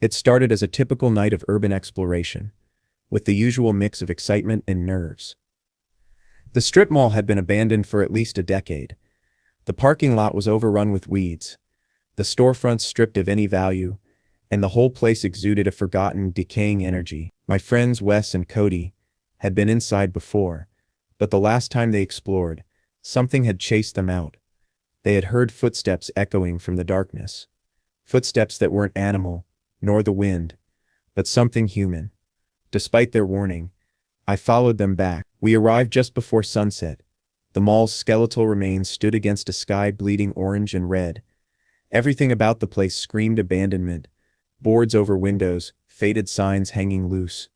It started as a typical night of urban exploration, with the usual mix of excitement and nerves. The strip mall had been abandoned for at least a decade. The parking lot was overrun with weeds, the storefronts stripped of any value, and the whole place exuded a forgotten, decaying energy. My friends Wes and Cody had been inside before, but the last time they explored, something had chased them out. They had heard footsteps echoing from the darkness. Footsteps that weren't animal, nor the wind, but something human. Despite their warning, I followed them back. We arrived just before sunset. The mall's skeletal remains stood against a sky bleeding orange and red. Everything about the place screamed abandonment. Boards over windows, faded signs hanging loose,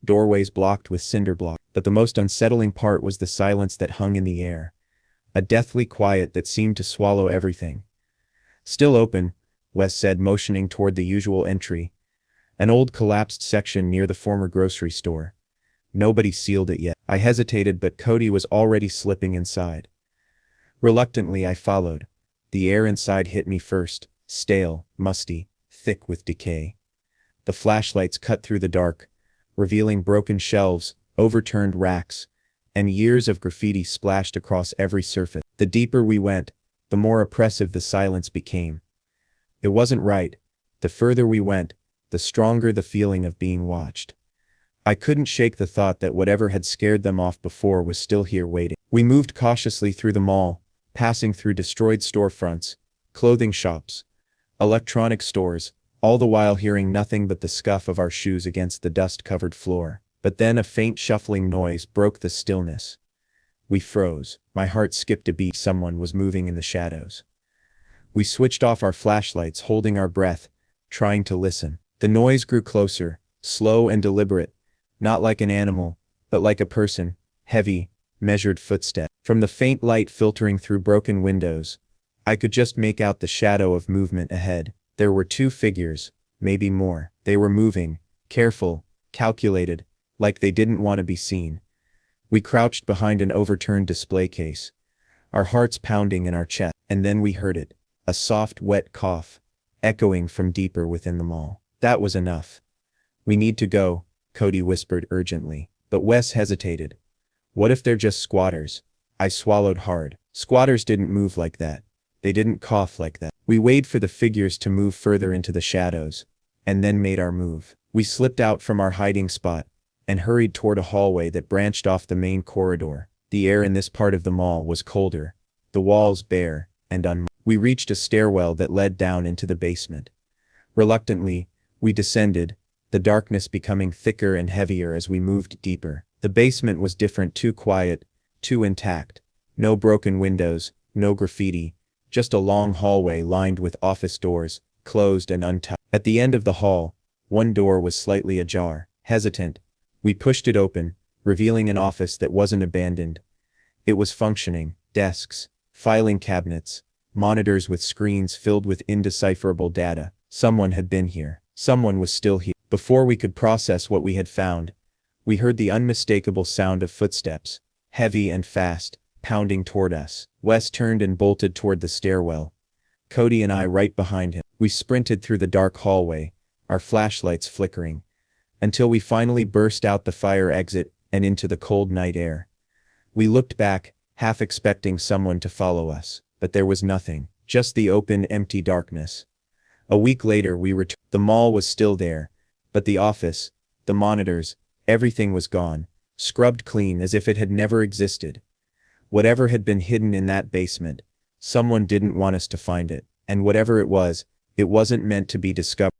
doorways blocked with cinder blocks. But the most unsettling part was the silence that hung in the air. A deathly quiet that seemed to swallow everything. "Still open," Wes said, motioning toward the usual entry. An old collapsed section near the former grocery store. Nobody sealed it yet. I hesitated, but Cody was already slipping inside. Reluctantly I followed. The air inside hit me first, stale, musty, thick with decay. The flashlights cut through the dark, revealing broken shelves, overturned racks, and years of graffiti splashed across every surface. The deeper we went, the more oppressive the silence became. It wasn't right. The further we went, the stronger the feeling of being watched. I couldn't shake the thought that whatever had scared them off before was still here waiting. We moved cautiously through the mall, passing through destroyed storefronts, clothing shops, electronic stores, all the while hearing nothing but the scuff of our shoes against the dust-covered floor. But then a faint shuffling noise broke the stillness. We froze. My heart skipped a beat. Someone was moving in the shadows. We switched off our flashlights, holding our breath, trying to listen. The noise grew closer, slow and deliberate, not like an animal, but like a person, heavy, measured footsteps. From the faint light filtering through broken windows, I could just make out the shadow of movement ahead. There were two figures, maybe more. They were moving, careful, calculated, like they didn't want to be seen. We crouched behind an overturned display case, our hearts pounding in our chest, and then we heard it, a soft, wet cough, echoing from deeper within the mall. That was enough. "We need to go," Cody whispered urgently. But Wes hesitated. "What if they're just squatters?" I swallowed hard. Squatters didn't move like that. They didn't cough like that. We waited for the figures to move further into the shadows, and then made our move. We slipped out from our hiding spot, and hurried toward a hallway that branched off the main corridor. The air in this part of the mall was colder, the walls bare and unmarked. We reached a stairwell that led down into the basement. Reluctantly, we descended, the darkness becoming thicker and heavier as we moved deeper. The basement was different, too quiet, too intact. No broken windows, no graffiti, just a long hallway lined with office doors, closed and untouched. At the end of the hall, one door was slightly ajar. Hesitant, we pushed it open, revealing an office that wasn't abandoned. It was functioning: desks, filing cabinets, monitors with screens filled with indecipherable data. Someone had been here. Someone was still here. Before we could process what we had found, we heard the unmistakable sound of footsteps, heavy and fast, pounding toward us. Wes turned and bolted toward the stairwell, Cody and I right behind him. We sprinted through the dark hallway, our flashlights flickering, until we finally burst out the fire exit and into the cold night air. We looked back, half expecting someone to follow us, but there was nothing, just the open, empty darkness. A week later we returned. The mall was still there, but the office, the monitors, everything was gone, scrubbed clean as if it had never existed. Whatever had been hidden in that basement, someone didn't want us to find it, and whatever it wasn't meant to be discovered.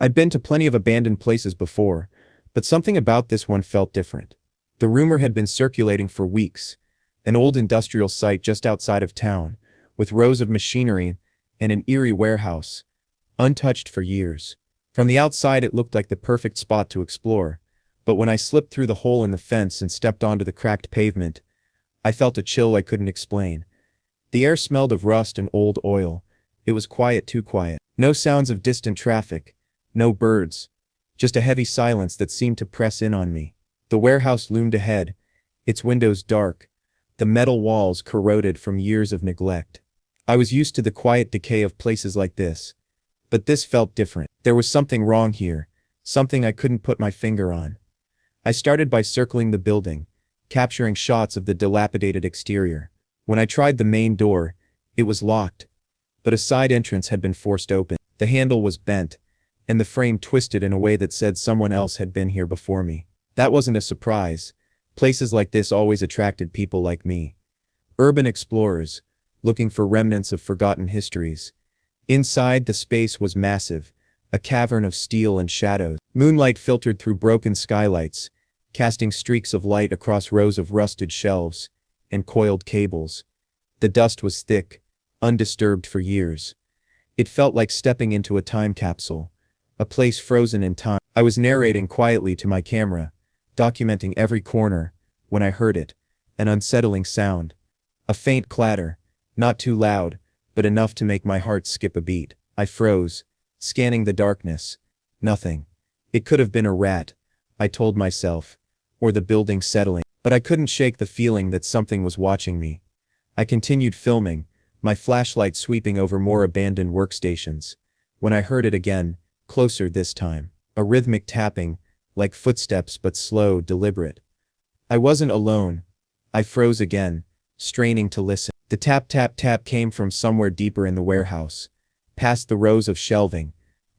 I'd been to plenty of abandoned places before, but something about this one felt different. The rumor had been circulating for weeks, an old industrial site just outside of town, with rows of machinery and an eerie warehouse, untouched for years. From the outside it looked like the perfect spot to explore, but when I slipped through the hole in the fence and stepped onto the cracked pavement, I felt a chill I couldn't explain. The air smelled of rust and old oil. It was quiet, too quiet. No sounds of distant traffic, no birds, just a heavy silence that seemed to press in on me. The warehouse loomed ahead, its windows dark, the metal walls corroded from years of neglect. I was used to the quiet decay of places like this. But this felt different. There was something wrong here, something I couldn't put my finger on. I started by circling the building, capturing shots of the dilapidated exterior. When I tried the main door, it was locked, but a side entrance had been forced open. The handle was bent, and the frame twisted in a way that said someone else had been here before me. That wasn't a surprise. Places like this always attracted people like me. Urban explorers, looking for remnants of forgotten histories. Inside, the space was massive, a cavern of steel and shadows. Moonlight filtered through broken skylights, casting streaks of light across rows of rusted shelves and coiled cables. The dust was thick, undisturbed for years. It felt like stepping into a time capsule, a place frozen in time. I was narrating quietly to my camera, documenting every corner, when I heard it, an unsettling sound. A faint clatter, not too loud, but enough to make my heart skip a beat. I froze, scanning the darkness. Nothing. It could have been a rat, I told myself, or the building settling. But I couldn't shake the feeling that something was watching me. I continued filming, my flashlight sweeping over more abandoned workstations. When I heard it again, closer this time, a rhythmic tapping, like footsteps but slow, deliberate. I wasn't alone. I froze again, straining to listen. The tap tap tap came from somewhere deeper in the warehouse, past the rows of shelving.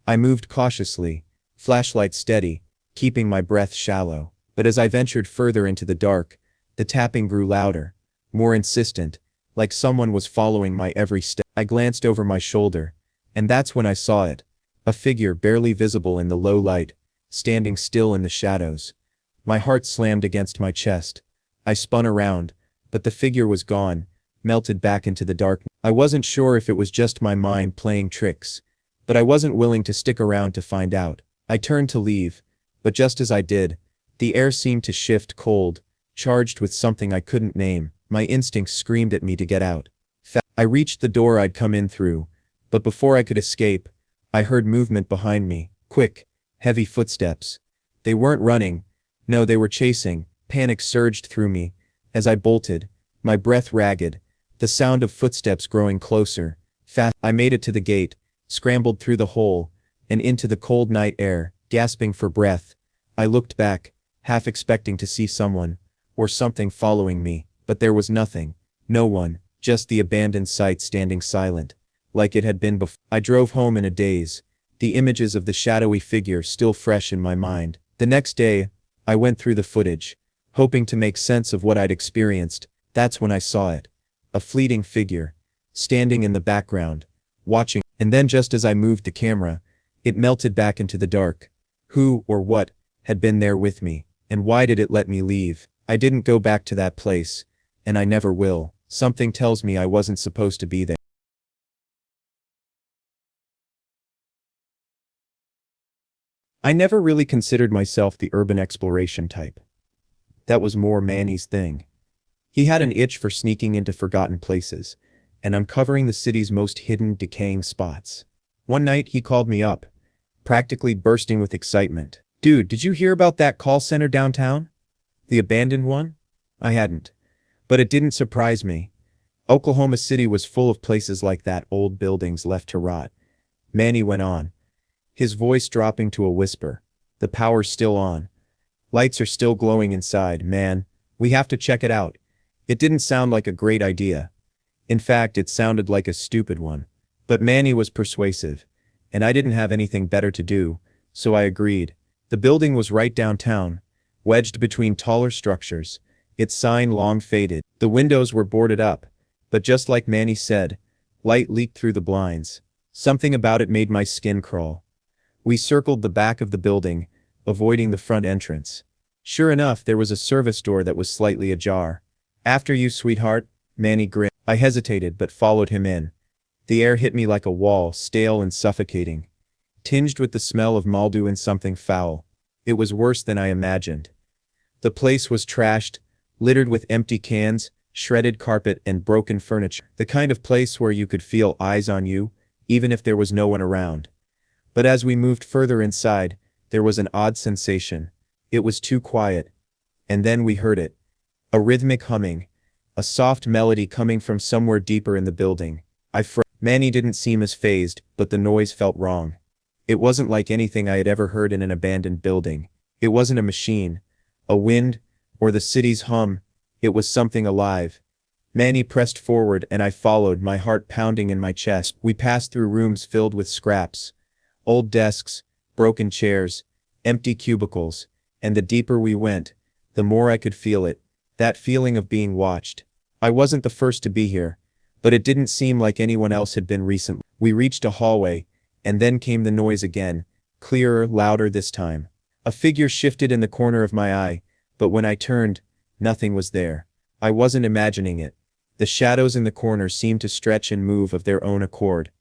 I moved cautiously, flashlight steady, keeping my breath shallow. But as I ventured further into the dark, the tapping grew louder, more insistent, like someone was following my every step. I glanced over my shoulder, and that's when I saw it. A figure barely visible in the low light, standing still in the shadows. My heart slammed against my chest. I spun around, but the figure was gone, melted back into the darkness. I wasn't sure if it was just my mind playing tricks, but I wasn't willing to stick around to find out. I turned to leave, but just as I did, the air seemed to shift cold, charged with something I couldn't name. My instincts screamed at me to get out. I reached the door I'd come in through, but before I could escape, I heard movement behind me, quick, heavy footsteps. They weren't running. No, they were chasing. Panic surged through me as I bolted, my breath ragged, the sound of footsteps growing closer. Fast. I made it to the gate, scrambled through the hole, and into the cold night air, gasping for breath. I looked back, half expecting to see someone, or something following me, but there was nothing, no one, just the abandoned site standing silent, like it had been before. I drove home in a daze, the images of the shadowy figure still fresh in my mind. The next day, I went through the footage, hoping to make sense of what I'd experienced. That's when I saw it. A fleeting figure, standing in the background, watching, and then just as I moved the camera, it melted back into the dark. Who, or what, had been there with me, and why did it let me leave? I didn't go back to that place, and I never will. Something tells me I wasn't supposed to be there. I never really considered myself the urban exploration type. That was more Manny's thing. He had an itch for sneaking into forgotten places, and uncovering the city's most hidden, decaying spots. One night he called me up, practically bursting with excitement. "Dude, did you hear about that call center downtown? The abandoned one?" I hadn't. But it didn't surprise me. Oklahoma City was full of places like that, old buildings left to rot. Manny went on, his voice dropping to a whisper. "The power's still on. Lights are still glowing inside, man. We have to check it out." It didn't sound like a great idea. In fact, it sounded like a stupid one. But Manny was persuasive, and I didn't have anything better to do, so I agreed. The building was right downtown, wedged between taller structures, its sign long faded. The windows were boarded up, but just like Manny said, light leaked through the blinds. Something about it made my skin crawl. We circled the back of the building, avoiding the front entrance. Sure enough, there was a service door that was slightly ajar. "After you, sweetheart," Manny grinned. I hesitated but followed him in. The air hit me like a wall, stale and suffocating, tinged with the smell of mildew and something foul. It was worse than I imagined. The place was trashed, littered with empty cans, shredded carpet and broken furniture. The kind of place where you could feel eyes on you, even if there was no one around. But as we moved further inside, there was an odd sensation. It was too quiet. And then we heard it. A rhythmic humming. A soft melody coming from somewhere deeper in the building. Manny didn't seem as fazed, but the noise felt wrong. It wasn't like anything I had ever heard in an abandoned building. It wasn't a machine, a wind, or the city's hum. It was something alive. Manny pressed forward and I followed, my heart pounding in my chest. We passed through rooms filled with scraps, old desks, broken chairs, empty cubicles, and the deeper we went, the more I could feel it, that feeling of being watched. I wasn't the first to be here, but it didn't seem like anyone else had been recently. We reached a hallway, and then came the noise again, clearer, louder this time. A figure shifted in the corner of my eye, but when I turned, nothing was there. I wasn't imagining it. The shadows in the corner seemed to stretch and move of their own accord.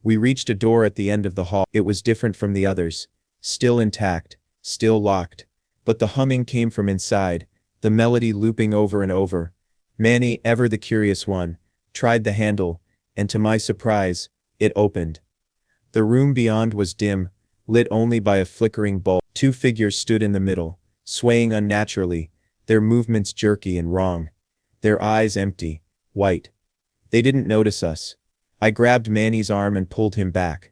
We reached a door at the end of the hall. It was different from the others, still intact, still locked. But the humming came from inside, the melody looping over and over. Manny, ever the curious one, tried the handle, and to my surprise, it opened. The room beyond was dim, lit only by a flickering bulb. Two figures stood in the middle, swaying unnaturally, their movements jerky and wrong. Their eyes empty, white. They didn't notice us. I grabbed Manny's arm and pulled him back.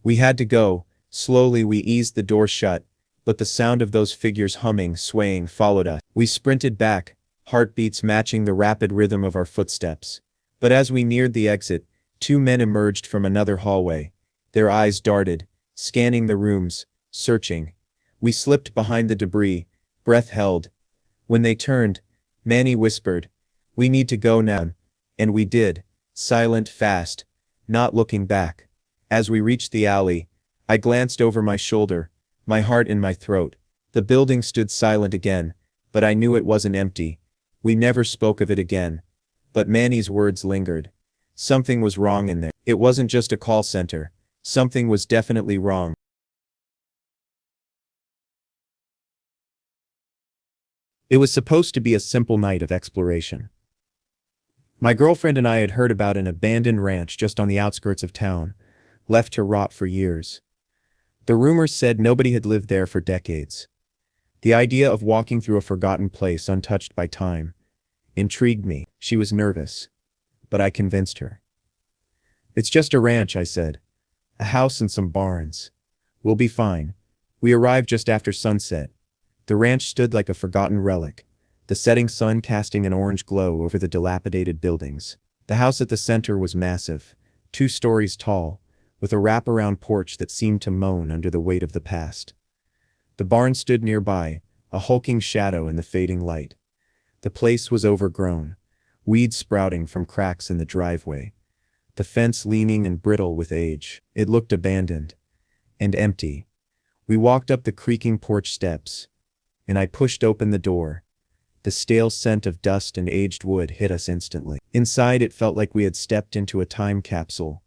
We had to go. Slowly we eased the door shut, but the sound of those figures humming, swaying, followed us. We sprinted back, heartbeats matching the rapid rhythm of our footsteps. But as we neared the exit, two men emerged from another hallway. Their eyes darted, scanning the rooms, searching. We slipped behind the debris, breath held. When they turned, Manny whispered, "We need to go now." And we did, silent, fast, not looking back. As we reached the alley, I glanced over my shoulder, my heart in my throat. The building stood silent again, but I knew it wasn't empty. We never spoke of it again. But Manny's words lingered. Something was wrong in there. It wasn't just a call center. Something was definitely wrong. It was supposed to be a simple night of exploration. My girlfriend and I had heard about an abandoned ranch just on the outskirts of town, left to rot for years. The rumors said nobody had lived there for decades. The idea of walking through a forgotten place untouched by time intrigued me. She was nervous, but I convinced her. "It's just a ranch," I said. "A house and some barns. We'll be fine." We arrived just after sunset. The ranch stood like a forgotten relic, the setting sun casting an orange glow over the dilapidated buildings. The house at the center was massive, 2 stories tall, with a wraparound porch that seemed to moan under the weight of the past. The barn stood nearby, a hulking shadow in the fading light. The place was overgrown, weeds sprouting from cracks in the driveway, the fence leaning and brittle with age. It looked abandoned and empty. We walked up the creaking porch steps, and I pushed open the door. The stale scent of dust and aged wood hit us instantly. Inside, it felt like we had stepped into a time capsule.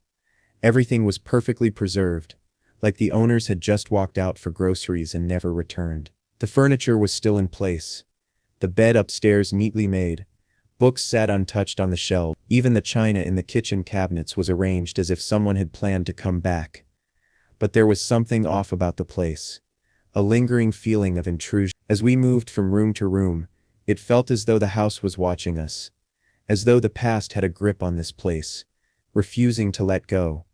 Everything was perfectly preserved, like the owners had just walked out for groceries and never returned. The furniture was still in place, the bed upstairs neatly made. Books sat untouched on the shelf. Even the china in the kitchen cabinets was arranged as if someone had planned to come back. But there was something off about the place, a lingering feeling of intrusion. As we moved from room to room, it felt as though the house was watching us, as though the past had a grip on this place, refusing to let go.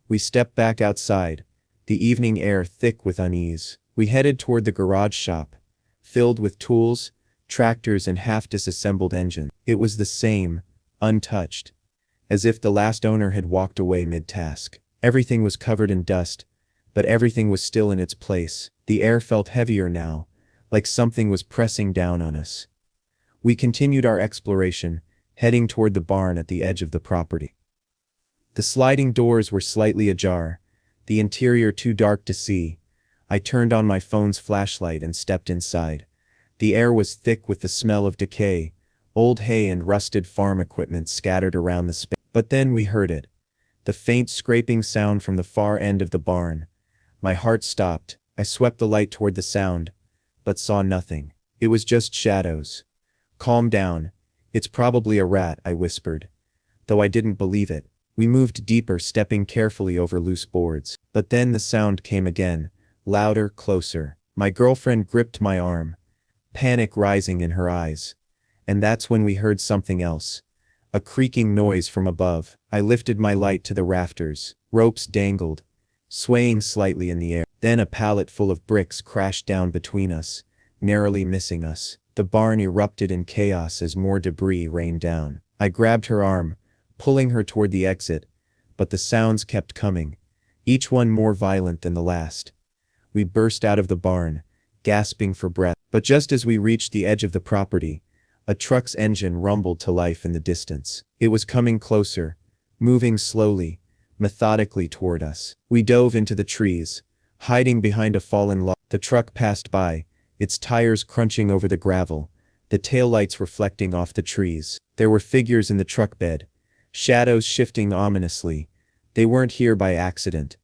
We stepped back outside, the evening air thick with unease. We headed toward the garage shop, filled with tools, tractors and half-disassembled engines. It was the same, untouched, as if the last owner had walked away mid-task. Everything was covered in dust, but everything was still in its place. The air felt heavier now, like something was pressing down on us. We continued our exploration, heading toward the barn at the edge of the property. The sliding doors were slightly ajar, the interior too dark to see. I turned on my phone's flashlight and stepped inside. The air was thick with the smell of decay, old hay and rusted farm equipment scattered around the space. But then we heard it. The faint scraping sound from the far end of the barn. My heart stopped. I swept the light toward the sound, but saw nothing. It was just shadows. "Calm down. It's probably a rat," I whispered, though I didn't believe it. We moved deeper, stepping carefully over loose boards. But then the sound came again, louder, closer. My girlfriend gripped my arm, panic rising in her eyes. And that's when we heard something else. A creaking noise from above. I lifted my light to the rafters. Ropes dangled, swaying slightly in the air. Then a pallet full of bricks crashed down between us, narrowly missing us. The barn erupted in chaos as more debris rained down. I grabbed her arm, pulling her toward the exit, but the sounds kept coming, each one more violent than the last. We burst out of the barn, gasping for breath. But just as we reached the edge of the property, a truck's engine rumbled to life in the distance. It was coming closer, moving slowly, methodically toward us. We dove into the trees, hiding behind a fallen log. The truck passed by, its tires crunching over the gravel, the taillights reflecting off the trees. There were figures in the truck bed, shadows shifting ominously. They weren't here by accident.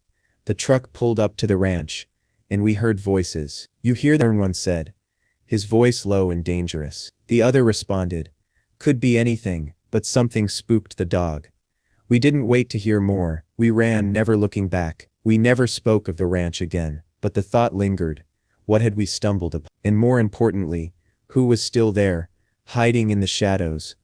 The truck pulled up to the ranch, and we heard voices. "You hear that?" one said, his voice low and dangerous. The other responded, "Could be anything, but something spooked the dog." We didn't wait to hear more. We ran, never looking back. We never spoke of the ranch again, but the thought lingered. What had we stumbled upon? And more importantly, who was still there, hiding in the shadows,